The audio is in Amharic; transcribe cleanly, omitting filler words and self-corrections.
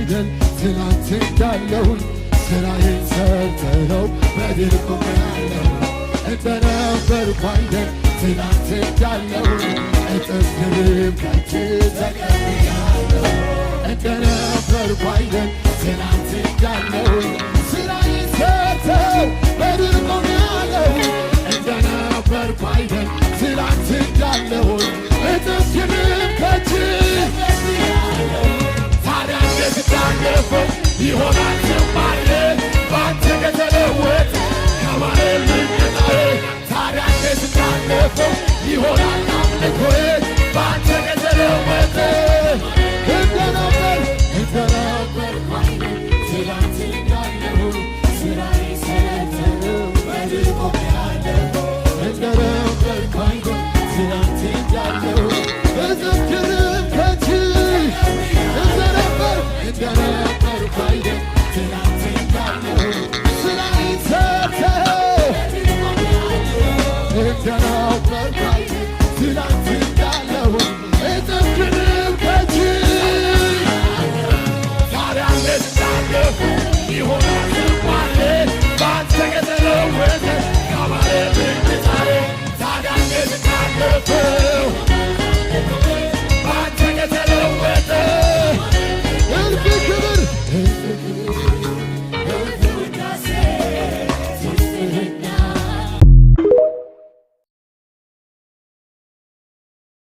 አይደል ትናንት እንዳለሁኝ ስራዬን ሰርተኸው በድል ቆሜያለሁ እንደነበርኩ አይደል ትናንት እንዳለሁኝ እጥፍ ድርብ ከእጅ ተቀብያለሁ እንደነበርኩ አይደል ትናንት እንዳለሁኝ ስራዬን ሰርተኸው በድል ቆሜያለሁ እንደነበርኩ አይደል ትናንት እንዳለሁኝ እጥፍ ድርብ ከእጅ ታዲያ እንዴት እንዳለፈው ይሆናል ዝማሬ ባንተ ከተለወጠ ከማረልኝ ጌታዬ ታዲያ እንዴት እንዳለፈው ይሆናል አምልኮዬ ባንተ ከተለወጠ እንደነበር ትላንት እንዳለሁኝ ስራዬን ሰርተኸው በድል ቆሜያለሁ እንደነበርኩ አይደል ትላንት እንዳለሁኝ እጥፍ ድርብ ከእጅ እንደነበርኩ አይደል ትናንት እንዳለሁኝ ስራዬን ሰርተኸው እንደነበርኩ አይደል ትናንት